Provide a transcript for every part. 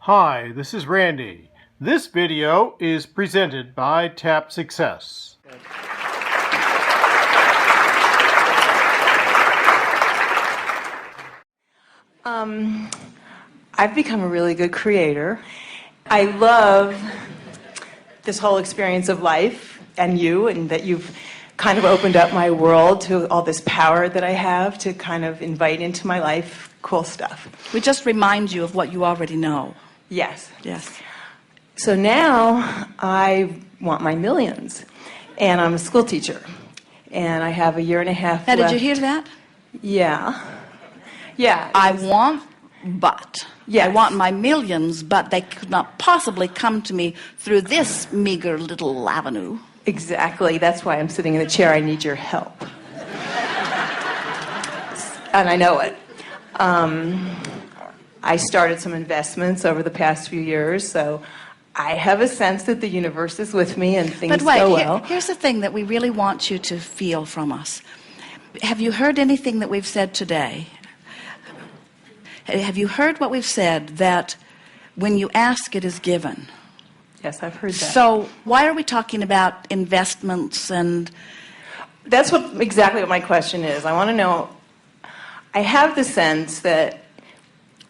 Hi, this is Randy. This video is presented by Tap Success. I've become a really good creator. I love this whole experience of life and that you've kind of opened up my world to all this power that I have to kind of invite into my life cool stuff. We just remind you of what you already know. Yes. Yes. So now I want my millions, and I'm a school teacher, and I have a year and a half Now, left. did you hear that? Yeah. I want, but. Yes. I want my millions, but they could not possibly come to me through this meager little avenue. Exactly. That's why I'm sitting in the chair. I need your help. And I know it. I started some investments over the past few years, so I have a sense that the universe is with me and things But wait, go well. here's the thing that we really want you to feel from us. Have you heard anything that we've said today? Have you heard what we've said, that when you ask, it is given? Yes, I've heard that. So why are we talking about investments and... That's exactly what my question is. I want to know, I have the sense that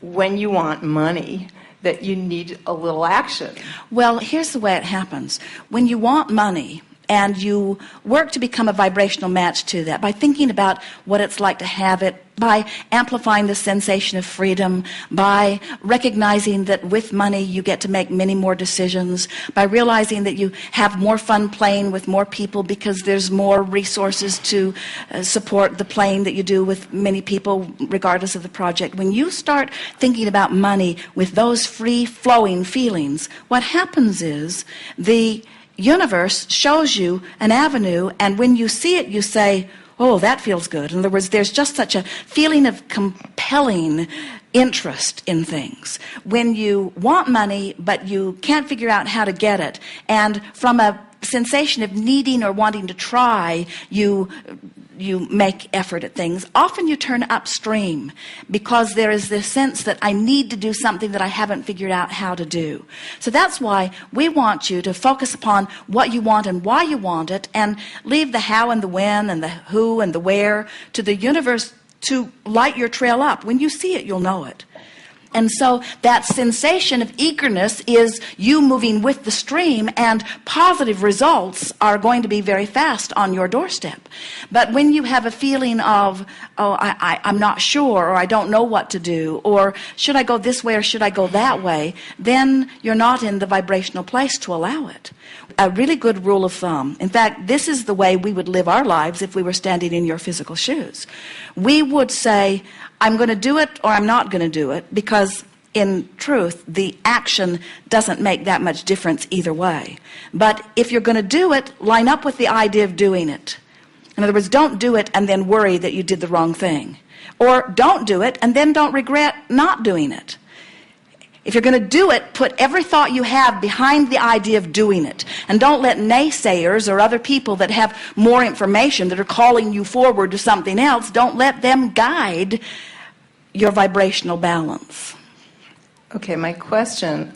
when you want money, that you need a little action. Well, here's the way it happens. When you want money and you work to become a vibrational match to that by thinking about what it's like to have it, by amplifying the sensation of freedom, by recognizing that with money you get to make many more decisions, by realizing that you have more fun playing with more people because there's more resources to support the playing that you do with many people regardless of the project. When you start thinking about money with those free-flowing feelings, what happens is the universe shows you an avenue, and when you see it, you say, oh, that feels good. In other words, there's just such a feeling of compelling interest in things. When you want money, but you can't figure out how to get it, and from a sensation of needing or wanting to try, you make effort at things. Often you turn upstream because there is this sense that I need to do something that I haven't figured out how to do. So that's why we want you to focus upon what you want and why you want it, and leave the how and the when and the who and the where to the universe to light your trail up. When you see it, you'll know it. And so that sensation of eagerness is you moving with the stream, and positive results are going to be very fast on your doorstep. But when you have a feeling of, oh, I'm not sure, or I don't know what to do, or should I go this way or should I go that way, then you're not in the vibrational place to allow it. A really good rule of thumb, in fact, this is the way we would live our lives if we were standing in your physical shoes. We would say, I'm going to do it or I'm not going to do it, because in truth, the action doesn't make that much difference either way. But if you're going to do it, line up with the idea of doing it. In other words, don't do it and then worry that you did the wrong thing. Or don't do it and then don't regret not doing it. If you're going to do it, put every thought you have behind the idea of doing it. And don't let naysayers or other people that have more information, that are calling you forward to something else, don't let them guide your vibrational balance. Okay, my question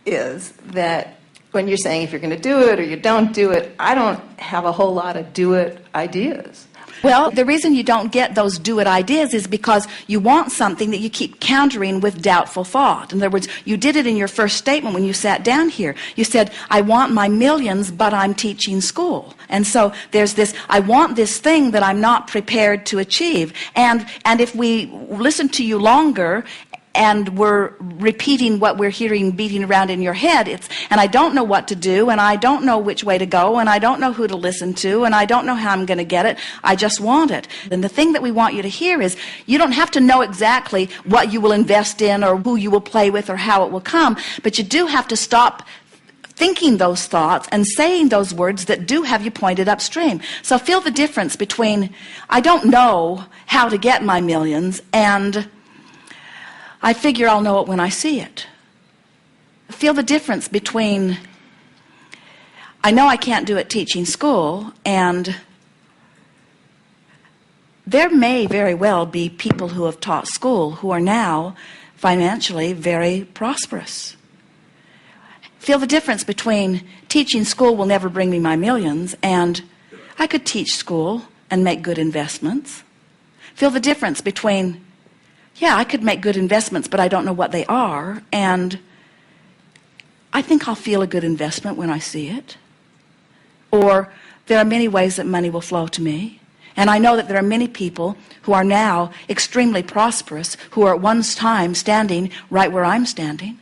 is that when you're saying if you're going to do it or you don't do it, I don't have a whole lot of do it ideas. Well, the reason you don't get those do-it ideas is because you want something that you keep countering with doubtful thought. In other words, you did it in your first statement when you sat down here. You said, I want my millions, but I'm teaching school. And so there's this, I want this thing that I'm not prepared to achieve. And if we listen to you longer and we're repeating what we're hearing beating around in your head, and I don't know what to do, and I don't know which way to go, and I don't know who to listen to, and I don't know how I'm going to get it, I just want it. And the thing that we want you to hear is, you don't have to know exactly what you will invest in or who you will play with or how it will come, but you do have to stop thinking those thoughts and saying those words that do have you pointed upstream. So feel the difference between, I don't know how to get my millions, and I figure I'll know it when I see it. Feel the difference between, I know I can't do it teaching school, and there may very well be people who have taught school who are now financially very prosperous. Feel the difference between teaching school will never bring me my millions and I could teach school and make good investments. Feel the difference between, yeah, I could make good investments, but I don't know what they are, and I think I'll feel a good investment when I see it. Or there are many ways that money will flow to me. And I know that there are many people who are now extremely prosperous who are at one time standing right where I'm standing.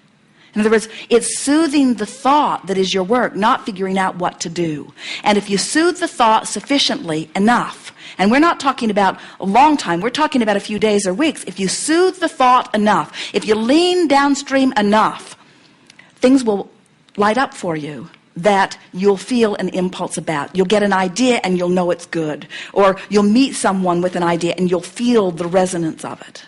In other words, it's soothing the thought that is your work, not figuring out what to do. And if you soothe the thought sufficiently enough, and we're not talking about a long time, we're talking about a few days or weeks. If you soothe the thought enough, if you lean downstream enough, things will light up for you that you'll feel an impulse about. You'll get an idea and you'll know it's good. Or you'll meet someone with an idea and you'll feel the resonance of it.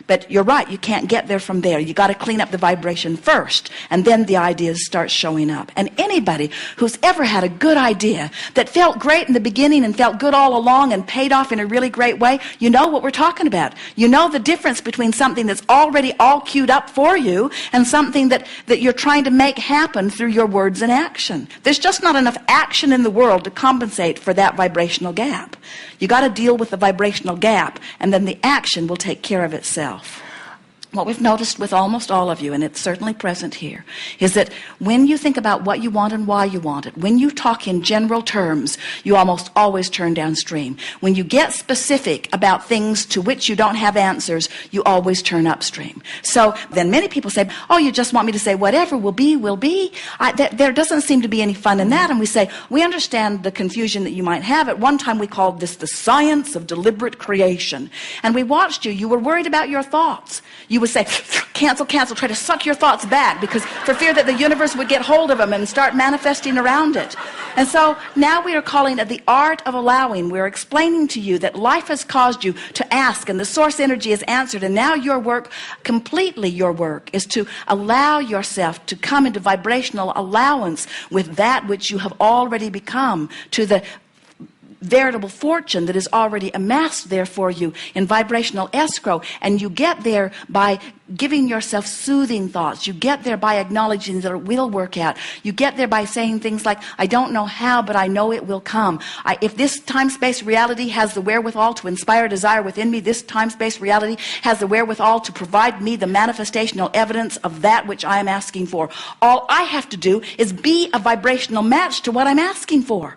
But you're right, you can't get there from there. You got to clean up the vibration first, and then the ideas start showing up. And anybody who's ever had a good idea that felt great in the beginning and felt good all along and paid off in a really great way, you know what we're talking about. You know the difference between something that's already all queued up for you and something that you're trying to make happen through your words and action. There's just not enough action in the world to compensate for that vibrational gap. You got to deal with the vibrational gap, and then the action will take care of itself. What we've noticed with almost all of you, and it's certainly present here, is that when you think about what you want and why you want it, when you talk in general terms, you almost always turn downstream. When you get specific about things to which you don't have answers, you always turn upstream. So then many people say, oh, you just want me to say whatever will be, will be. There doesn't seem to be any fun in that. And we say, we understand the confusion that you might have. At one time we called this the science of deliberate creation. And we watched you. You were worried about your thoughts. You would say, cancel, cancel, try to suck your thoughts back because for fear that the universe would get hold of them and start manifesting around it. And so now we are calling it the art of allowing. We're explaining to you that life has caused you to ask and the source energy is answered, and now your work, completely your work, is to allow yourself to come into vibrational allowance with that which you have already become, to the veritable fortune that is already amassed there for you in vibrational escrow. And you get there by giving yourself soothing thoughts. You get there by acknowledging that it will work out. You get there by saying things like, I don't know how, but I know it will come. If this time-space reality has the wherewithal to inspire desire within me, this time-space reality has the wherewithal to provide me the manifestational evidence of that which I am asking for. All I have to do is be a vibrational match to what I'm asking for.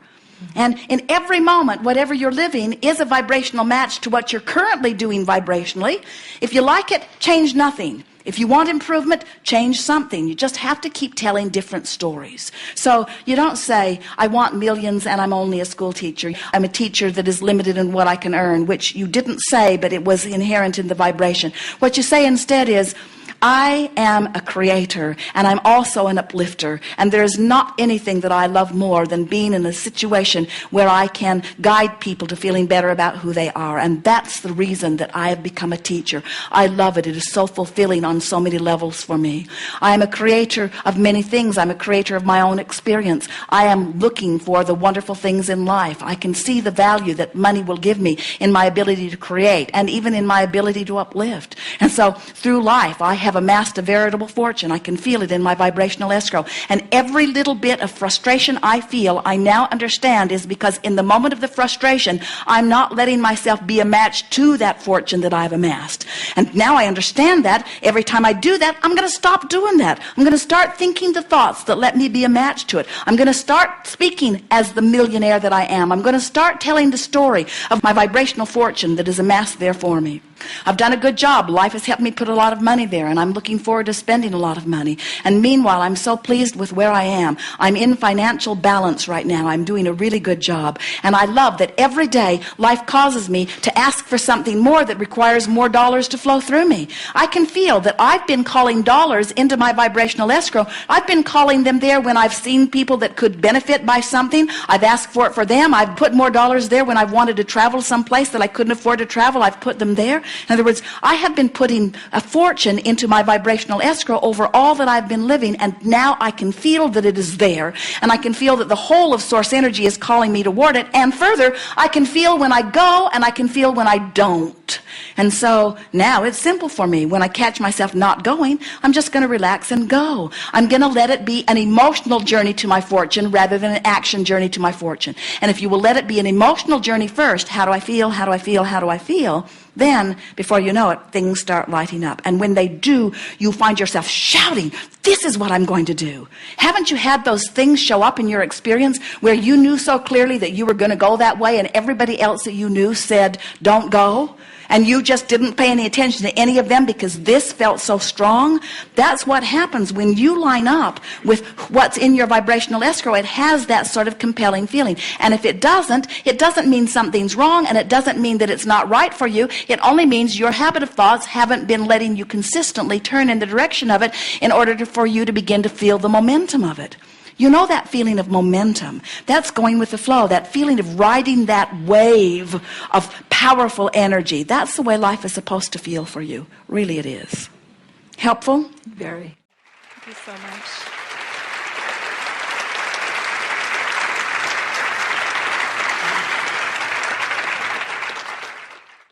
And in every moment, whatever you're living is a vibrational match to what you're currently doing vibrationally. If you like it, change nothing. If you want improvement, change something. You just have to keep telling different stories. So you don't say, I want millions and I'm only a school teacher. I'm a teacher that is limited in what I can earn, which you didn't say, but it was inherent in the vibration. What you say instead is, I am a creator and I'm also an uplifter, and there's not anything that I love more than being in a situation where I can guide people to feeling better about who they are, and that's the reason that I have become a teacher. I love it. It is so fulfilling on so many levels for me. I am a creator of many things. I'm a creator of my own experience. I am looking for the wonderful things in life. I can see the value that money will give me in my ability to create and even in my ability to uplift. And so through life I have amassed a veritable fortune. I can feel it in my vibrational escrow. And every little bit of frustration I feel, I now understand, is because in the moment of the frustration, I'm not letting myself be a match to that fortune that I've amassed. And now I understand that every time I do that, I'm going to stop doing that. I'm going to start thinking the thoughts that let me be a match to it. I'm going to start speaking as the millionaire that I am. I'm going to start telling the story of my vibrational fortune that is amassed there for me. I've done a good job. Life has helped me put a lot of money there, and I'm looking forward to spending a lot of money. And meanwhile, I'm so pleased with where I am. I'm in financial balance right now. I'm doing a really good job. And I love that every day life causes me to ask for something more that requires more dollars to flow through me. I can feel that I've been calling dollars into my vibrational escrow. I've been calling them there when I've seen people that could benefit by something. I've asked for it for them. I've put more dollars there when I've wanted to travel someplace that I couldn't afford to travel. I've put them there. In other words, I have been putting a fortune into my vibrational escrow over all that I've been living, and now I can feel that it is there, and I can feel that the whole of source energy is calling me toward it, and further, I can feel when I go, and I can feel when I don't. And so now it's simple for me. When I catch myself not going, I'm just going to relax and go. I'm going to let it be an emotional journey to my fortune rather than an action journey to my fortune. And if you will let it be an emotional journey first, how do I feel, how do I feel, how do I feel? Then, before you know it, things start lighting up. And when they do, you find yourself shouting, this is what I'm going to do. Haven't you had those things show up in your experience where you knew so clearly that you were going to go that way, and everybody else that you knew said, don't go? And you just didn't pay any attention to any of them because this felt so strong? That's what happens when you line up with what's in your vibrational escrow. It has that sort of compelling feeling. And if it doesn't mean something's wrong, and it doesn't mean that it's not right for you. It only means your habit of thoughts haven't been letting you consistently turn in the direction of it in order for you to begin to feel the momentum of it. You know that feeling of momentum. That's going with the flow, that feeling of riding that wave of powerful energy. That's the way life is supposed to feel for you. Really it is. Helpful? Very. Thank you so much.